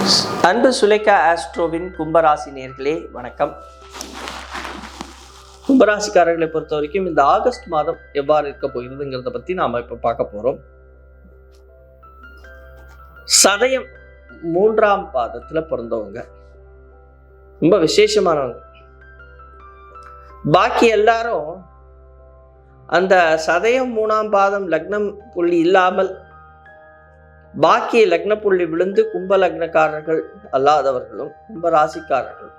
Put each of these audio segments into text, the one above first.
அன்பு சுலேகா ஆஸ்ட்ரோவின் கும்பராசி நேயர்களே வணக்கம். கும்பராசிக்காரர்களை பொறுத்த வரைக்கும் இந்த ஆகஸ்ட் மாதம் எவ்வாறு இருக்க போகிறதுங்கிறத பத்தி நாம இப்ப பார்க்க போறோம். சதயம் 3ஆம் பாதத்துல பிறந்தவங்க ரொம்ப விசேஷமானவங்க. பாக்கி எல்லாரும் அந்த சதயம் 3ஆம் பாதம் லக்னம் புள்ளி இல்லாமல் பாக்கி லக்ன புள்ளி விழுந்து கும்ப லக்னக்காரர்கள் அல்லாதவர்களும் கும்பராசிக்காரர்கள்.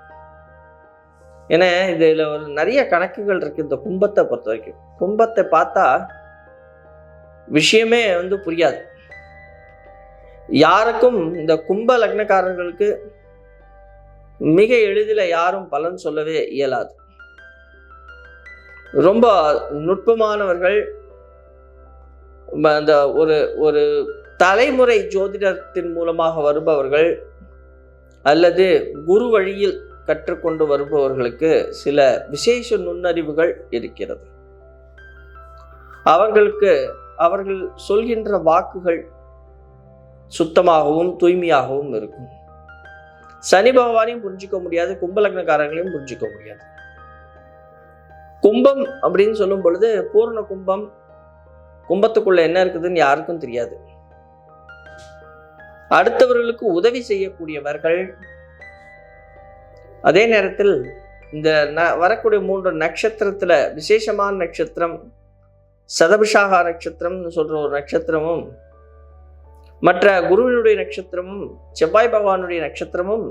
ஏன்னா இதுல ஒரு நிறைய கணக்குகள் இருக்கு. இந்த கும்பத்தை பொறுத்த வரைக்கும் கும்பத்தை பார்த்தா விஷயமே புரியாது யாருக்கும். இந்த கும்ப லக்னக்காரர்களுக்கு மிக எளிதில் யாரும் பலன் சொல்லவே இயலாது. ரொம்ப நுட்பமானவர்கள். அந்த ஒரு தலைமுறை ஜோதிடத்தின் மூலமாக வருபவர்கள் அல்லது குரு வழியில் கற்றுக்கொண்டு வருபவர்களுக்கு சில விசேஷ நுண்ணறிவுகள் இருக்கிறது. அவர்கள் சொல்கின்ற வாக்குகள் சுத்தமாகவும் தூய்மையாகவும் இருக்கும். சனி பகவானையும் புரிஞ்சுக்க முடியாது, கும்பலக்னக்காரங்களையும் புரிஞ்சுக்க முடியாது. கும்பம் அப்படின்னு சொல்லும் பொழுது பூர்ண கும்பம், கும்பத்துக்குள்ள என்ன இருக்குதுன்னு யாருக்கும் தெரியாது. அடுத்தவர்களுக்கு உதவி செய்யக்கூடியவர்கள். அதே நேரத்தில் இந்த வரக்கூடிய 3 நட்சத்திரத்துல விசேஷமான நட்சத்திரம் சதபிஷாக நட்சத்திரம்னு சொல்ற ஒரு நட்சத்திரமும், மற்ற குருவினுடைய நட்சத்திரமும், செவ்வாய் பகவானுடைய நட்சத்திரமும்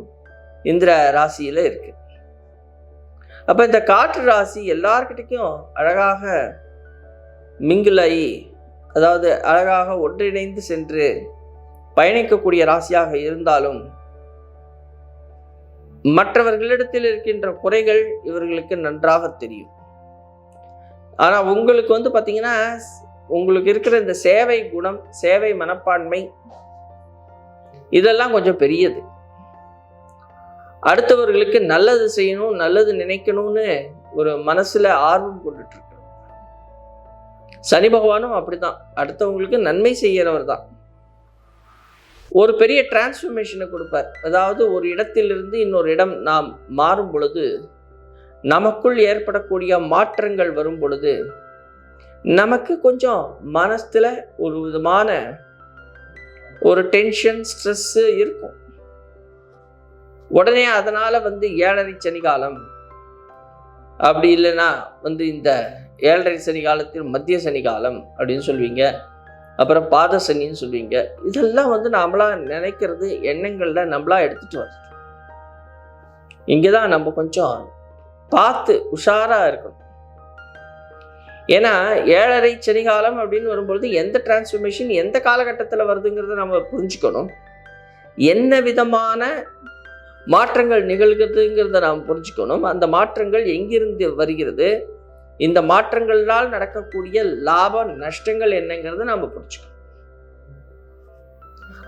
இந்திர ராசியில இருக்கு. அப்ப இந்த காற்று ராசி எல்லார்கிட்டையும் அழகாக மிங்கிலாயி, அதாவது அழகாக ஒன்றிணைந்து சென்று பயணிக்கக்கூடிய ராசியாக இருந்தாலும் மற்றவர்களிடத்தில் இருக்கின்ற குறைகள் இவர்களுக்கு நன்றாக தெரியும். ஆனா உங்களுக்கு பாத்தீங்கன்னா உங்களுக்கு இருக்கிற இந்த சேவை குணம், சேவை மனப்பான்மை இதெல்லாம் கொஞ்சம் பெரியது. அடுத்தவர்களுக்கு நல்லது செய்யணும், நல்லது நினைக்கணும்னு ஒரு மனசுல ஆர்வம் கொண்டுட்டு இருக்கு. சனி பகவானும் அப்படிதான், அடுத்தவங்களுக்கு நன்மை செய்யறவர் தான். ஒரு பெரிய டிரான்ஸ்ஃபர்மேஷனை கொடுப்பார். அதாவது ஒரு இடத்திலிருந்து இன்னொரு இடம் நாம் மாறும் பொழுது, நமக்குள் ஏற்படக்கூடிய மாற்றங்கள் வரும் பொழுது நமக்கு கொஞ்சம் மனசுல ஒரு விதமான ஒரு டென்ஷன், ஸ்ட்ரெஸ் இருக்கும். உடனே அதனால 7.5 சனி காலம், அப்படி இல்லைன்னா இந்த 7.5 சனி காலத்தில் மத்திய சனி காலம் அப்படின்னு சொல்லுவீங்க, அப்புறம் பாத சனின்னு சொல்லுவீங்க. இதெல்லாம் நாமளா நினைக்கிறது, எண்ணங்கள்ல நம்மளா எடுத்துட்டு வர்றது. இங்கதான் நம்ம கொஞ்சம் பார்த்து உஷாரா இருக்கணும். ஏன்னா 7.5 சனி காலம் அப்படின்னு வரும்பொழுது எந்த டிரான்ஸ்ஃபர்மேஷன் எந்த காலகட்டத்தில் வருதுங்கிறத நம்ம புரிஞ்சுக்கணும். என்ன விதமான மாற்றங்கள் நிகழ்கிறதுங்கிறத நாம் புரிஞ்சுக்கணும். அந்த மாற்றங்கள் எங்கிருந்து வருகிறது, இந்த மாற்றங்களால் நடக்கக்கூடிய லாப நஷ்டங்கள் என்னங்கிறத நாம புரிஞ்சுக்கணும்.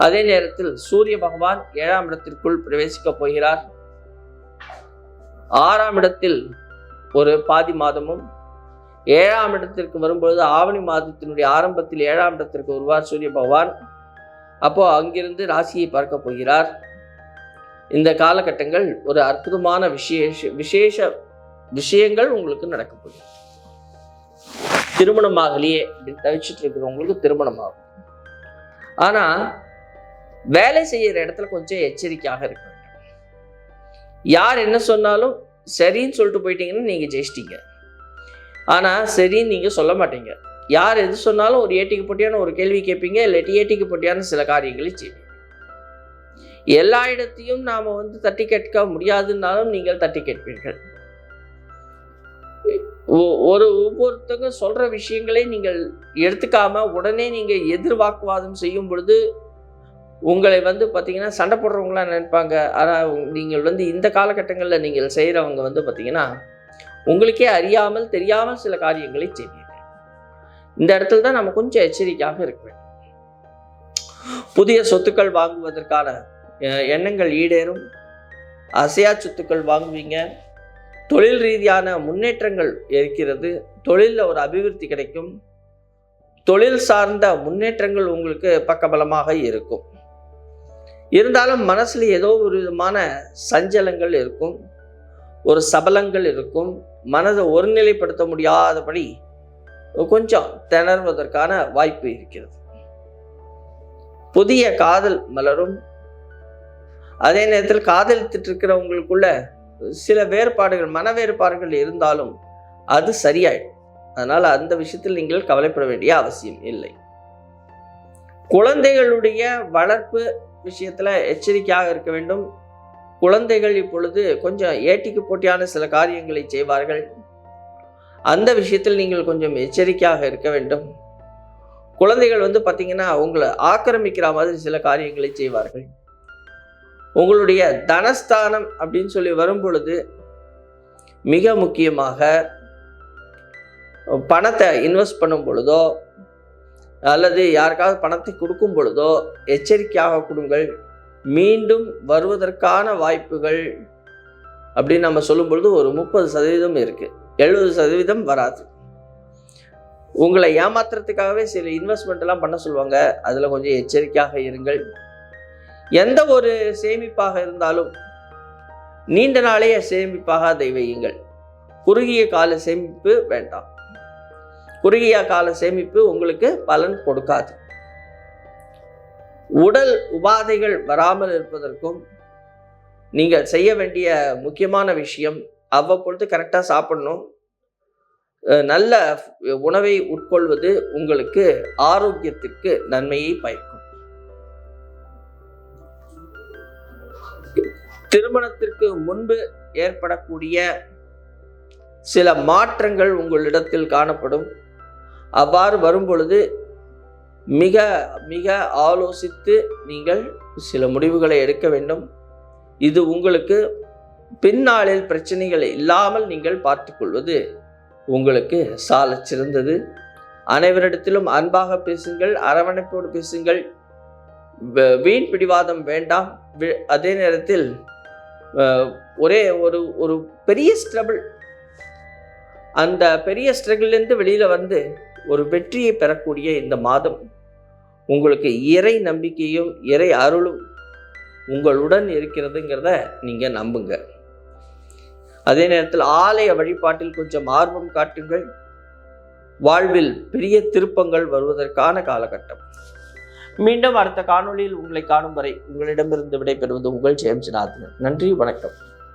அதே நேரத்தில் சூரிய பகவான் 7ஆம் இடத்திற்குள் பிரவேசிக்க போகிறார். 6ஆம் இடத்தில் ஒரு பாதி மாதமும், 7ஆம் இடத்திற்கு வரும்பொழுது ஆவணி மாதத்தினுடைய ஆரம்பத்தில் 7ஆம் இடத்திற்கு வருவார் சூரிய பகவான். அப்போ அங்கிருந்து ராசியை பார்க்க போகிறார். இந்த காலகட்டங்கள் ஒரு அற்புதமான விசேஷ விஷயங்கள் உங்களுக்கு நடக்க போகுது. திருமணமாகலையே அப்படின்னு தவிச்சிட்டு இருக்கிறவங்களுக்கு திருமணம் ஆகும். ஆனா வேலை செய்யற இடத்துல கொஞ்சம் எச்சரிக்கையாக இருக்க வேண்டும். யார் என்ன சொன்னாலும் சரின்னு சொல்லிட்டு போயிட்டீங்கன்னா நீங்க ஜெயிச்சிட்டீங்க. ஆனா சரின்னு நீங்க சொல்ல மாட்டீங்க. யார் எது சொன்னாலும் ஒரு ஏட்டிக்கு போட்டியான ஒரு கேள்வி கேட்பீங்க, இல்லாட்டி ஏட்டிக்கு போட்டியான சில காரியங்களை செய்வீங்க. எல்லா இடத்தையும் நாம தட்டி கேட்க முடியாதுன்னாலும் நீங்கள் தட்டி கேட்பீர்கள். ஒவ்வொருத்தங்க சொல்ற விஷயங்களை நீங்கள் எடுத்துக்காம உடனே நீங்க எதிர்வாக்குவாதம் செய்யும் பொழுது உங்களை பாத்தீங்கன்னா சண்டை போடுறவங்களா நினைப்பாங்க. ஆனா நீங்கள் இந்த காலகட்டங்களில் நீங்கள் செய்யறவங்க பாத்தீங்கன்னா உங்களுக்கே அறியாமல் தெரியாமல் சில காரியங்களை செய்வீர்கள். இந்த இடத்துல தான் நம்ம கொஞ்சம் எச்சரிக்கையாக இருக்க வேண்டும். புதிய சொத்துக்கள் வாங்குவதற்கான எண்ணங்கள் ஈடேறும். அசையா சொத்துக்கள் வாங்குவீங்க. தொழில் ரீதியான முன்னேற்றங்கள் இருக்கிறது. தொழிலில் ஒரு அபிவிருத்தி கிடைக்கும். தொழில் சார்ந்த முன்னேற்றங்கள் உங்களுக்கு பக்கபலமாக இருக்கும். இருந்தாலும் மனசில் ஏதோ ஒரு விதமான சஞ்சலங்கள் இருக்கும், ஒரு சபலங்கள் இருக்கும், மனதை ஒருநிலைப்படுத்த முடியாதபடி கொஞ்சம் திணறுவதற்கான வாய்ப்பு இருக்கிறது. புதிய காதல் மலரும். அதே நேரத்தில் காதலித்துட்டு இருக்கிறவங்களுக்குள்ள சில வேறுபாடுகள், மன வேறுபாடுகள் இருந்தாலும் அது சரியாயிடும். அதனால் அந்த விஷயத்தில் நீங்கள் கவலைப்பட வேண்டிய அவசியம் இல்லை. குழந்தைகளுடைய வளர்ப்பு விஷயத்தில் எச்சரிக்கையாக இருக்க வேண்டும். குழந்தைகள் இப்பொழுது கொஞ்சம் ஏட்டிக்கு போட்டியான சில காரியங்களை செய்வார்கள். அந்த விஷயத்தில் நீங்கள் கொஞ்சம் எச்சரிக்கையாக இருக்க வேண்டும். குழந்தைகள் பார்த்தீங்கன்னா உங்களை ஆக்கிரமிக்கிற மாதிரி சில காரியங்களை செய்வார்கள். உங்களுடைய தனஸ்தானம் அப்படின்னு சொல்லி வரும் பொழுது மிக முக்கியமாக பணத்தை இன்வெஸ்ட் பண்ணும் பொழுதோ அல்லது யாருக்காவது பணத்தை கொடுக்கும் பொழுதோ எச்சரிக்கையாக கொடுங்கள். மீண்டும் வருவதற்கான வாய்ப்புகள் அப்படின்னு நம்ம சொல்லும் பொழுது ஒரு 30% இருக்குது, 70% வராது. உங்களை ஏமாத்துறதுக்காகவே சில இன்வெஸ்ட்மெண்ட் எல்லாம் பண்ண சொல்லுவாங்க. அதில் கொஞ்சம் எச்சரிக்கையாக இருங்கள். எந்த ஒரு சேமிப்பாக இருந்தாலும் நீண்ட நாளைய சேமிப்பாக அதை வையுங்கள். குறுகிய கால சேமிப்பு வேண்டாம். குறுகிய கால சேமிப்பு உங்களுக்கு பலன் கொடுக்காது. உடல் உபாதைகள் வராமல் இருப்பதற்கும் நீங்கள் செய்ய வேண்டிய முக்கியமான விஷயம், அவ்வப்பொழுது கரெக்டாக சாப்பிடணும். நல்ல உணவை உட்கொள்வது உங்களுக்கு ஆரோக்கியத்திற்கு நன்மையை பயக்கும். திருமணத்திற்கு முன்பு ஏற்படக்கூடிய சில மாற்றங்கள் உங்களிடத்தில் காணப்படும். அவ்வாறு வரும் பொழுது மிக மிக ஆலோசித்து நீங்கள் சில முடிவுகளை எடுக்க வேண்டும். இது உங்களுக்கு பின்னாளில் பிரச்சனைகள் இல்லாமல் நீங்கள் பார்த்துக்கொள்வது உங்களுக்கு சால சிறந்தது. அனைவரிடத்திலும் அன்பாக பேசுங்கள், அரவணைப்போடு பேசுங்கள். வீண் பிடிவாதம் வேண்டாம். அதே நேரத்தில் ஒரே ஒரு பெரிய ஸ்ட்ரபிள், அந்த பெரிய ஸ்ட்ரகிள்லேருந்து வெளியில் ஒரு வெற்றியை பெறக்கூடிய இந்த மாதம் உங்களுக்கு இறை நம்பிக்கையும் இறை அருளும் உங்களுடன் இருக்கிறதுங்கிறத நீங்கள் நம்புங்க. அதே நேரத்தில் ஆலய வழிபாட்டில் கொஞ்சம் ஆர்வம் காட்டுங்கள். வாழ்வில் பெரிய திருப்பங்கள் வருவதற்கான காலகட்டம். மீண்டும் அடுத்த காணொளியில் உங்களை காணும் வரை உங்களிடமிருந்து விடைபெறுவது உங்கள் ஜெயம்ஸ்நாதன். நன்றி, வணக்கம்.